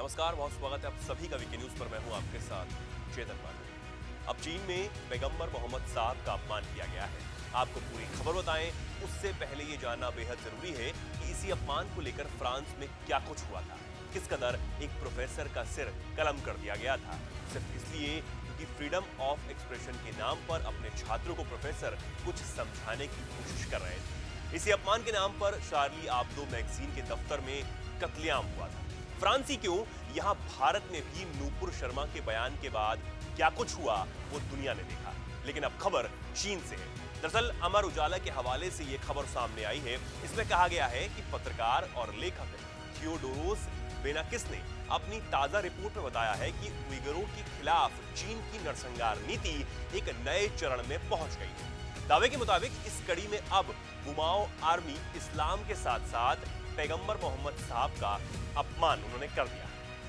नमस्कार, बहुत स्वागत है आप सभी का वीके न्यूज पर। मैं हूं आपके साथ चेतन पांडे। अब चीन में पैगंबर मोहम्मद साहब का अपमान किया गया है। आपको पूरी खबर बताएं उससे पहले ये जानना बेहद जरूरी है कि इसी अपमान को लेकर फ्रांस में क्या कुछ हुआ था। किस कदर एक प्रोफेसर का सिर कलम कर दिया गया था, सिर्फ इसलिए कि फ्रीडम ऑफ एक्सप्रेशन के नाम पर अपने छात्रों को प्रोफेसर कुछ समझाने की कोशिश कर रहे थे। इसी अपमान के नाम पर शार्ली एब्दो मैगजीन के दफ्तर में कत्लेआम हुआ था। फ्रांसी क्यों, यहाँ भारत में भी नूपुर शर्मा के बयान के बाद क्या कुछ हुआ वो दुनिया ने देखा। लेकिन अब खबर चीन से है। दरअसल अमर उजाला के हवाले से ये खबर सामने आई है। इसमें कहा गया है कि पत्रकार और लेखक थियोडोरोस बेनाकिस ने अपनी ताजा रिपोर्ट में बताया है कि उइगरों के खिलाफ चीन की नरसंहार नीति एक नए चरण में पहुंच गई है। दावे के मुताबिक इस कड़ी में अब गुमाओ आर्मी इस्लाम के साथ साथ पैगंबर मोहम्मद साहब का अपमान उन्होंने कर दिया।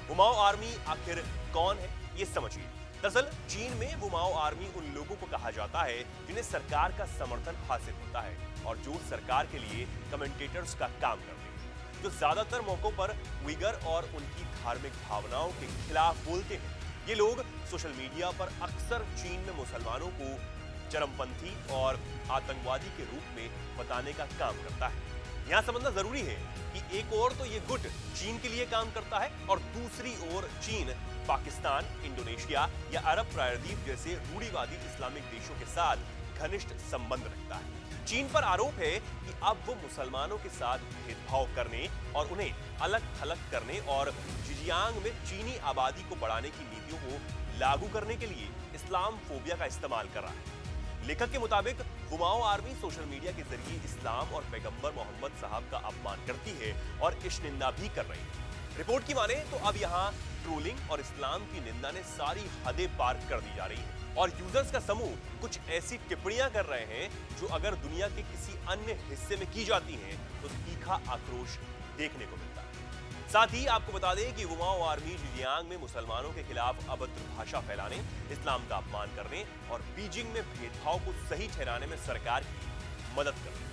गुमाओ आर्मी आखिर कौन है, ये समझिए। दरअसल चीन में गुमाओ आर्मी उन लोगों को कहा जाता है जिन्हें सरकार का समर्थन हासिल होता है और जो सरकार के लिए कमेंटेटर्स का काम करते हैं, जो ज्यादातर मौकों पर उइगर और उनकी धार्मिक भावनाओं के खिलाफ बोलते हैं। ये लोग सोशल मीडिया पर अक्सर चीन में मुसलमानों को चरमपंथी और आतंकवादी के रूप में बताने का काम करता है। यहाँ समझना जरूरी है कि एक ओर तो ये गुट चीन के लिए काम करता है और दूसरी ओर चीन पाकिस्तान, इंडोनेशिया या अरब प्रायद्वीप जैसे रूढ़िवादी इस्लामिक देशों के साथ घनिष्ठ संबंध रखता है। चीन पर आरोप है कि अब वो मुसलमानों के साथ भेदभाव करने और उन्हें अलग थलग करने और जिजियांग में चीनी आबादी को बढ़ाने की नीतियों को लागू करने के लिए इस्लाम फोबिया का इस्तेमाल कर रहा है। लेखक के मुताबिक गुमाओ आर्मी सोशल मीडिया के जरिए इस्लाम और पैगंबर मोहम्मद साहब का अपमान करती है और निंदा भी कर रही है। रिपोर्ट की माने तो अब यहाँ ट्रोलिंग और इस्लाम की निंदा ने सारी हदें पार कर दी जा रही है और यूजर्स का समूह कुछ ऐसी टिप्पणियां कर रहे हैं जो अगर दुनिया के किसी अन्य हिस्से में की जाती हैं तो तीखा आक्रोश देखने को मिलता है। साथ ही आपको बता दें कि गुमाओ आर्मी जिजियांग में मुसलमानों के खिलाफ अभद्र भाषा फैलाने, इस्लाम का अपमान करने और बीजिंग में भेदभाव को सही ठहराने में सरकार की मदद करती है।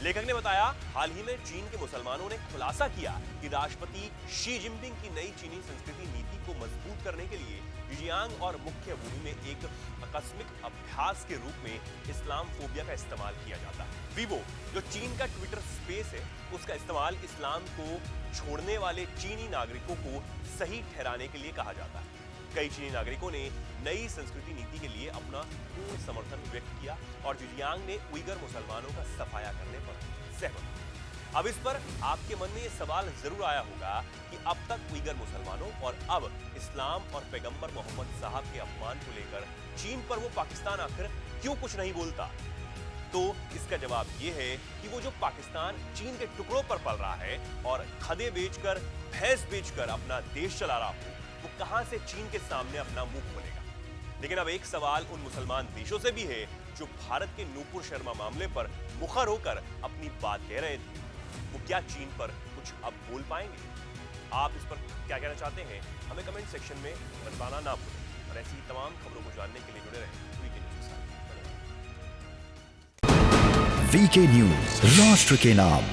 लेखक ने बताया, हाल ही में चीन के मुसलमानों ने खुलासा किया कि राष्ट्रपति शी जिनपिंग की नई चीनी संस्कृति नीति को मजबूत करने के लिए जिजियांग और मुख्य भूमि में एक आकस्मिक अभ्यास के रूप में इस्लाम फोबिया का इस्तेमाल किया जाता है। वीवो, जो चीन का ट्विटर स्पेस है, उसका इस्तेमाल इस्लाम को छोड़ने वाले चीनी नागरिकों को सही ठहराने के लिए कहा जाता है। कई चीनी नागरिकों ने नई संस्कृति नीति के लिए अपना पूर्ण समर्थन व्यक्त किया और जिजियांग ने उइगर मुसलमानों का सफाया करने पर सहमत हुए। अब इस पर आपके मन में ये सवाल जरूर आया होगा कि अब तक उइगर मुसलमानों और अब इस्लाम और पैगंबर मोहम्मद साहब के अपमान को लेकर चीन पर वो पाकिस्तान आखिर क्यों कुछ नहीं बोलता। तो इसका जवाब ये है कि वो जो पाकिस्तान चीन के टुकड़ों पर पल रहा है और खदे बेचकर, भैंस बेचकर अपना देश चला रहा हो, वो कहां से चीन के सामने अपना मुंह खोलेगा। लेकिन अब एक सवाल उन मुसलमान देशों से भी है जो भारत के नूपुर शर्मा मामले पर मुखर होकर अपनी बात कह रहे थे। वो क्या चीन पर कुछ अब बोल पाएंगे? आप इस पर क्या कहना चाहते हैं, हमें कमेंट सेक्शन में बताना ना भूलें और ऐसी तमाम खबरों को जानने के लिए जुड़े रहें वीके न्यूज के साथ। वीके न्यूज, राष्ट्र के नाम।